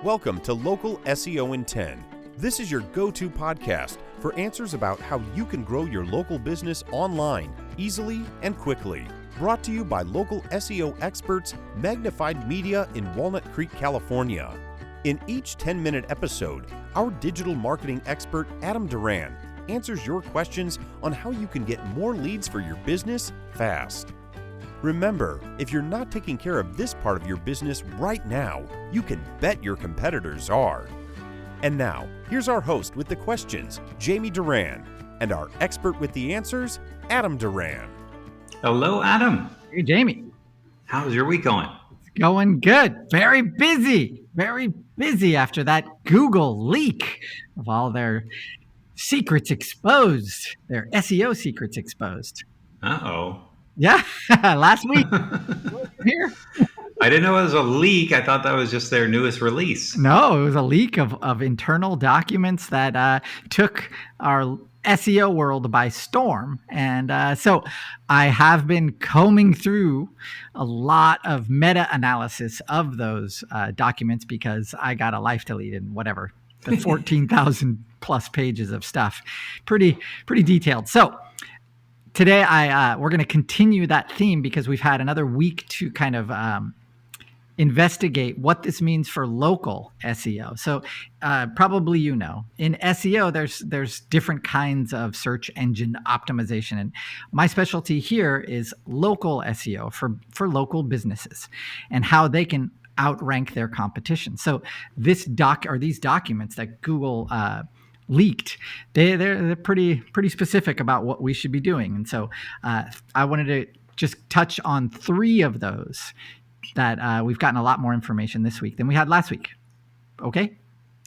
Welcome to Local SEO in 10. This is your go-to podcast for answers about how you can grow your local business online easily and quickly. Brought to you by local SEO experts Magnified Media in Walnut Creek, California. In each 10-minute episode, our digital marketing expert Adam Duran answers your questions on how you can get more leads for your business fast. Remember, if you're not taking care of this part of your business right now, you can bet your competitors are. And now, here's our host with the questions, Jamie Duran, and our expert with the answers, Adam Duran. Hello, Adam. Hey, Jamie. How's your week going? It's going good. Very busy after that Google leak of all their secrets exposed, their SEO secrets exposed. Uh-oh. Yeah, last week. Here. I didn't know it was a leak. I thought that was just their newest release. No, it was a leak of internal documents that took our SEO world by storm. And so I have been combing through a lot of meta-analysis of those documents because I got a life to lead and whatever, the 14,000 plus pages of stuff. Pretty detailed. So today, we're going to continue that theme because we've had another week to kind of investigate what this means for local SEO. So probably in SEO, there's different kinds of search engine optimization. And my specialty here is local SEO for local businesses and how they can outrank their competition. So these documents that Google leaked, they're pretty specific about what we should be doing. And so I wanted to just touch on 3 of those that we've gotten a lot more information this week than we had last week. Okay?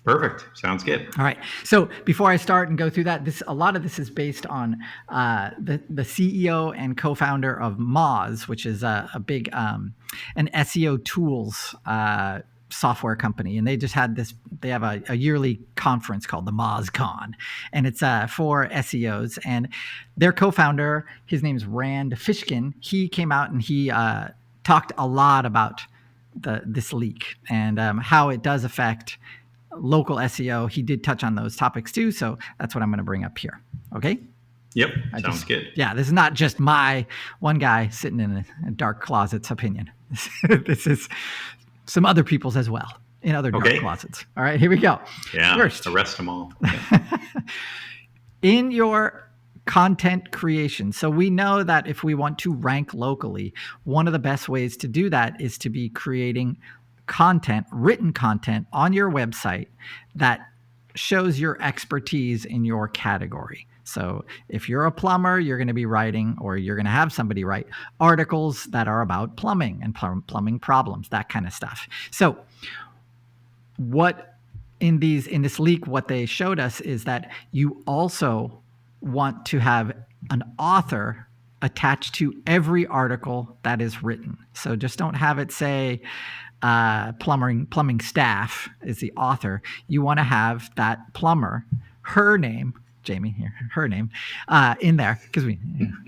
Perfect. Sounds good. All right. So before I start and go through that, a lot of this is based on the CEO and co-founder of Moz, which is a big an SEO tools software company, and they just had they have a yearly conference called the MozCon, and it's for SEOs, and their co-founder, his name's Rand Fishkin, he came out and he talked a lot about this leak and how it does affect local SEO. He did touch on those topics too, so that's what I'm going to bring up here. Okay? Yep, sounds good. Yeah, this is not just my one guy sitting in a dark closet's opinion. This is some other people's as well in other dark closets. All right, here we go. Yeah, first, arrest them all. Yeah. In your content creation. So we know that if we want to rank locally, one of the best ways to do that is to be creating content, written content on your website that shows your expertise in your category. So if you're a plumber, you're going to be writing, or you're going to have somebody write articles that are about plumbing and plumbing problems, that kind of stuff. So what in this leak, what they showed us is that you also want to have an author attached to every article that is written. So just don't have it say plumbing staff is the author. You want to have that plumber, her name, Jamie here, her name in there, because we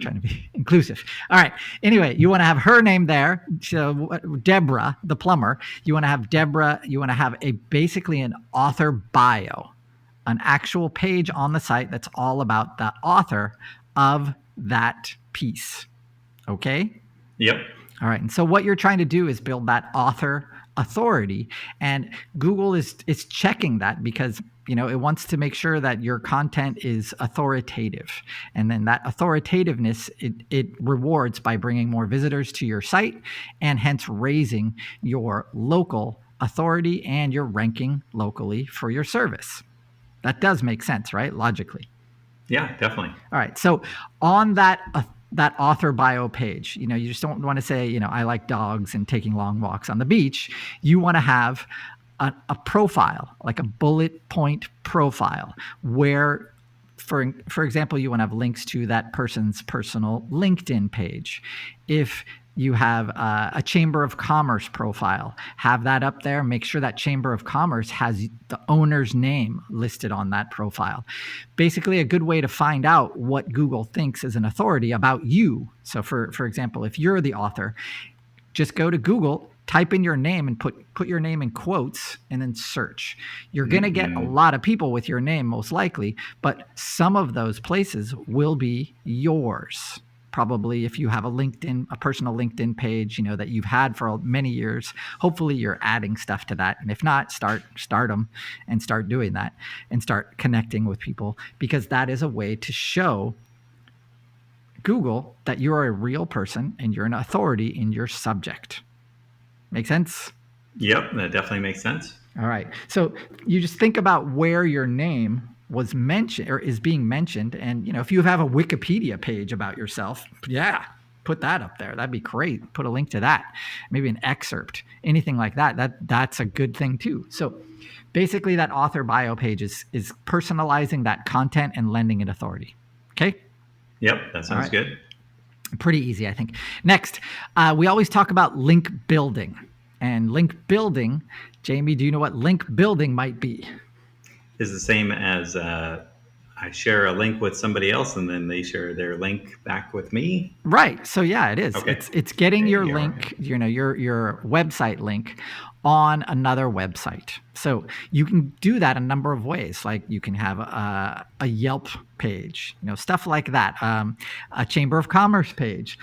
trying to be inclusive. All right. Anyway, you want to have her name there. So Deborah, the plumber, you want to have Deborah. You want to have basically an author bio, an actual page on the site that's all about the author of that piece. Okay. Yep. All right. And so what you're trying to do is build that author authority, and Google is checking that because it wants to make sure that your content is authoritative, and then that authoritativeness it rewards by bringing more visitors to your site, and hence raising your local authority and your ranking locally for your service. That does make sense, right? Logically. Yeah, definitely. All right. So on that author bio page, you just don't want to say, I like dogs and taking long walks on the beach. You want to have a profile, like a bullet point profile, where, for example, you want to have links to that person's personal LinkedIn page. If you have a Chamber of Commerce profile, have that up there. Make sure that Chamber of Commerce has the owner's name listed on that profile. Basically, a good way to find out what Google thinks is an authority about you. So for example, if you're the author, just go to Google type in your name and put your name in quotes and then search. You're going to get a lot of people with your name most likely, but some of those places will be yours. Probably if you have a personal LinkedIn page, that you've had for many years, hopefully you're adding stuff to that. And if not, start them and start doing that and start connecting with people, because that is a way to show Google that you're a real person and you're an authority in your subject. Make sense? Yep, that definitely makes sense. All right. So you just think about where your name was mentioned or is being mentioned. And, if you have a Wikipedia page about yourself, put that up there. That'd be great. Put a link to that, maybe an excerpt, anything like that. That's a good thing too. So basically that author bio page is personalizing that content and lending it authority. Okay. Yep. That sounds good. Pretty easy, I think. Next, we always talk about link building. And link building, Jamie, do you know what link building might be? Is the same as I share a link with somebody else and then they share their link back with me. Right. So yeah, it is. Okay. It's getting your link, your website link on another website. So you can do that a number of ways. Like you can have a Yelp page, stuff like that, a Chamber of Commerce page.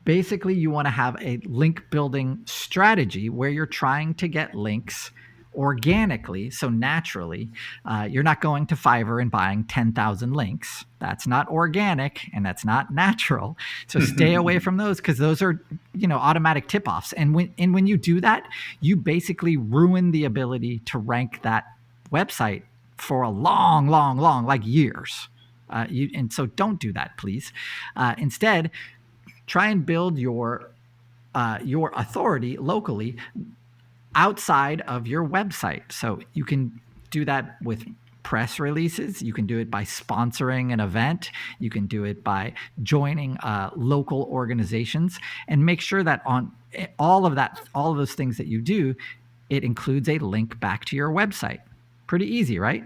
Basically, you want to have a link building strategy where you're trying to get links organically, so naturally. You're not going to Fiverr and buying 10,000 links. That's not organic and that's not natural. So stay away from those, because those are, automatic tip-offs. And when you do that, you basically ruin the ability to rank that website for a long, like years. And so don't do that, please. Instead, try and build your authority locally outside of your website. So you can do that with press releases. You can do it by sponsoring an event. You can do it by joining local organizations, and make sure that on all of those things that you do, it includes a link back to your website. Pretty easy, right?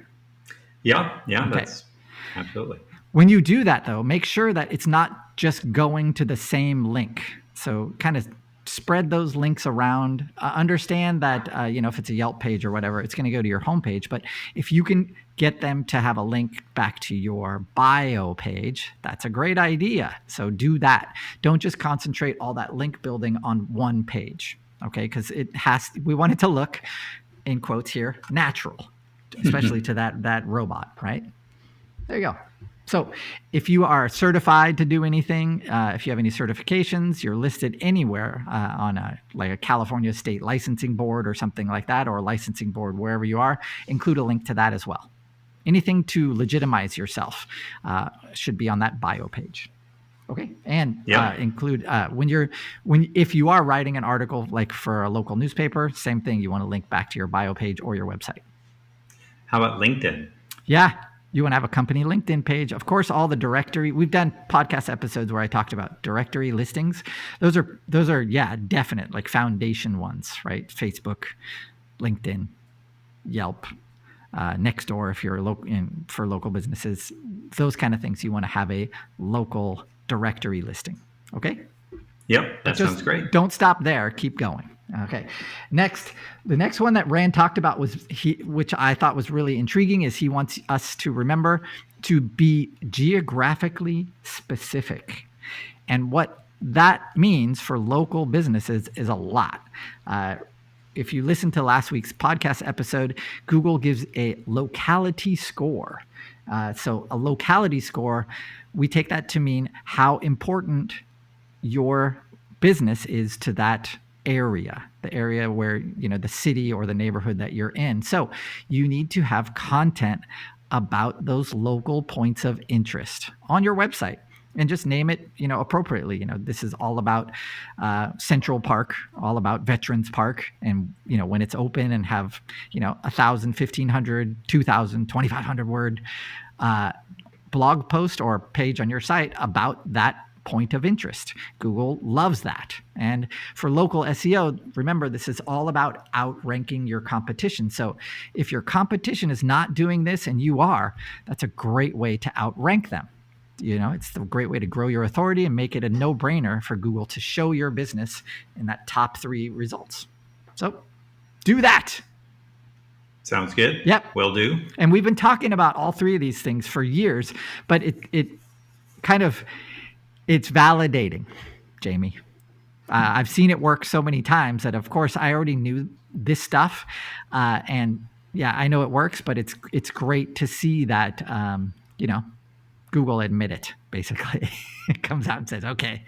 Yeah, okay. That's absolutely. When you do that, though, make sure that it's not just going to the same link. So kind of spread those links around. Understand that, if it's a Yelp page or whatever, it's going to go to your homepage. But if you can get them to have a link back to your bio page, that's a great idea. So do that. Don't just concentrate all that link building on one page, okay? Because we want it to look, in quotes here, natural, especially to that robot, right? There you go. So if you are certified to do anything, if you have any certifications, you're listed anywhere on a California state licensing board or something like that, or a licensing board wherever you are, include a link to that as well. Anything to legitimize yourself should be on that bio page. Okay. And include if you are writing an article like for a local newspaper, same thing. You want to link back to your bio page or your website. How about LinkedIn? Yeah. You want to have a company LinkedIn page. Of course, all the directory. We've done podcast episodes where I talked about directory listings. Those are definite, like foundation ones, right? Facebook, LinkedIn, Yelp, Nextdoor if you're for local businesses. Those kind of things. You want to have a local directory listing. Okay? Yep, that sounds great. Don't stop there. Keep going. Okay. The next one that Rand talked about which I thought was really intriguing, is he wants us to remember to be geographically specific. And what that means for local businesses is a lot. If you listen to last week's podcast episode, Google gives a locality score. So a locality score, we take that to mean how important your business is to that area, the area where, the city or the neighborhood that you're in. So you need to have content about those local points of interest on your website, and just name it, appropriately. This is all about Central Park, all about Veterans Park. And, when it's open, and have, 1,000, 1,500, 2,000, 2,500 word blog post or page on your site about that point of interest. Google loves that. And for local SEO, remember, this is all about outranking your competition. So if your competition is not doing this and you are, that's a great way to outrank them. It's the great way to grow your authority and make it a no-brainer for Google to show your business in that top 3 results. So do that. Sounds good. Yep. Will do. And we've been talking about all 3 of these things for years, but it's validating, Jamie. I've seen it work so many times that, of course, I already knew this stuff. And yeah, I know it works, but it's great to see that, Google admit it, basically. It comes out and says, okay,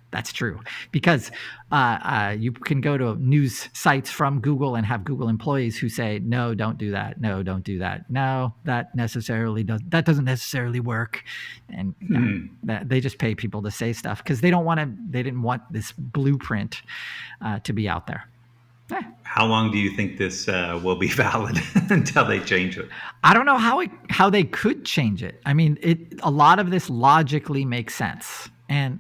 that's true. Because you can go to news sites from Google and have Google employees who say, no, don't do that. No, don't do that. No, that doesn't necessarily work. And they just pay people to say stuff because they didn't want this blueprint to be out there. How long do you think this will be valid until they change it? I don't know how they could change it. I mean, a lot of this logically makes sense. And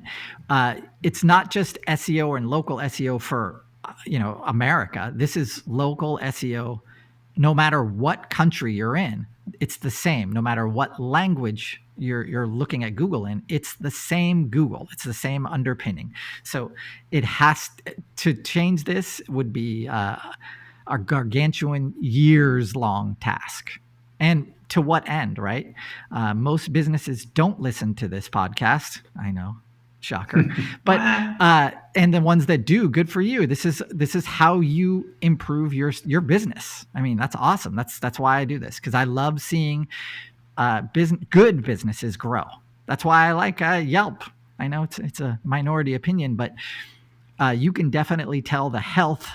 it's not just SEO and local SEO for, America. This is local SEO no matter what country you're in. It's the same. No matter what language you're looking at Google in, it's the same Google. It's the same underpinning. So it has to change. This would be a gargantuan years-long task. And to what end, right? Most businesses don't listen to this podcast. I know, shocker. But and the ones that do, good for you. This is how you improve your business. I mean, that's awesome. That's why I do this, because I love seeing good businesses grow. That's why I like Yelp. I know it's a minority opinion, but you can definitely tell the health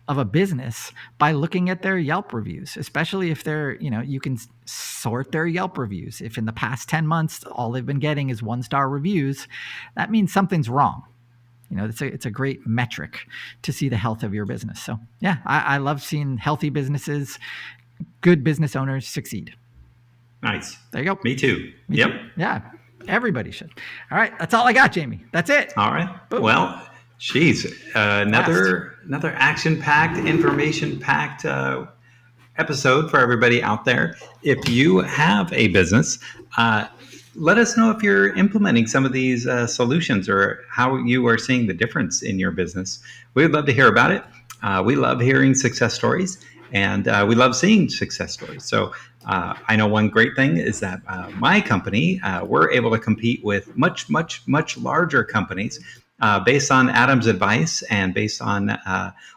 of a business by looking at their Yelp reviews, especially if you can sort their Yelp reviews. If in the past 10 months, all they've been getting is 1-star reviews, that means something's wrong. It's a great metric to see the health of your business. So yeah, I love seeing healthy businesses, good business owners succeed. Nice. There you go. Me too. Me too. Yeah, everybody should. All right, that's all I got, Jamie. That's it. All right. Boom. Well, geez, another action-packed, information-packed episode for everybody out there. If you have a business, let us know if you're implementing some of these solutions or how you are seeing the difference in your business. We would love to hear about it. We love hearing success stories, and we love seeing success stories. So I know one great thing is that my company, we're able to compete with much, much, much larger companies based on Adam's advice and based on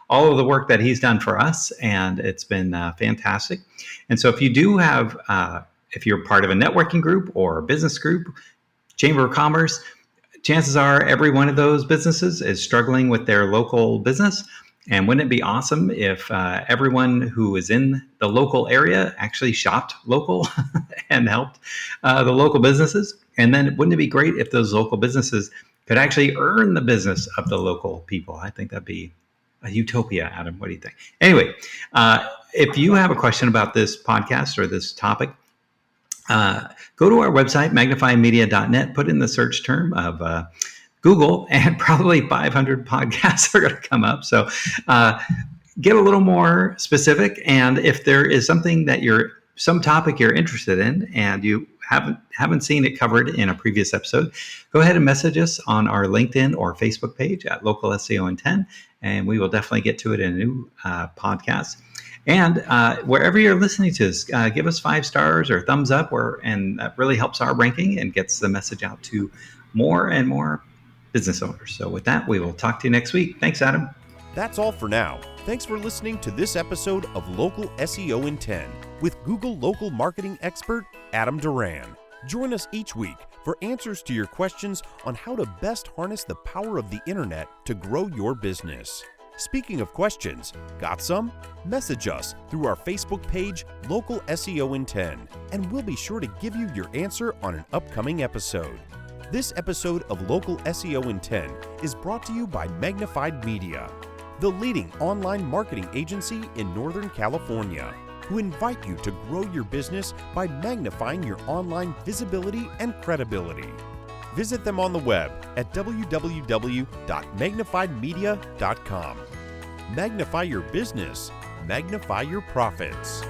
all of the work that he's done for us. And it's been fantastic. And so if you do have, if you're part of a networking group or a business group, Chamber of Commerce, chances are every one of those businesses is struggling with their local business. And wouldn't it be awesome if everyone who is in the local area actually shopped local and helped the local businesses? And then wouldn't it be great if those local businesses could actually earn the business of the local people? I think that'd be a utopia, Adam. What do you think? Anyway, if you have a question about this podcast or this topic, go to our website, magnifiedmedia.net, put in the search term of Google, and probably 500 podcasts are going to come up. So get a little more specific. And if there is something that some topic you're interested in and you haven't seen it covered in a previous episode, go ahead and message us on our LinkedIn or Facebook page at Local SEO in 10, and we will definitely get to it in a new podcast. And wherever you're listening to this, give us 5 stars or thumbs up, and that really helps our ranking and gets the message out to more and more business owners. So with that, we will talk to you next week. Thanks, Adam. That's all for now. Thanks for listening to this episode of Local SEO in 10 with Google local marketing expert Adam Duran. Join us each week for answers to your questions on how to best harness the power of the internet to grow your business. Speaking of questions, got some? Message us through our Facebook page, Local SEO in 10, and we'll be sure to give you your answer on an upcoming episode. This episode of Local SEO in 10 is brought to you by Magnified Media, the leading online marketing agency in Northern California, who invite you to grow your business by magnifying your online visibility and credibility. Visit them on the web at www.magnifiedmedia.com. Magnify your business, magnify your profits.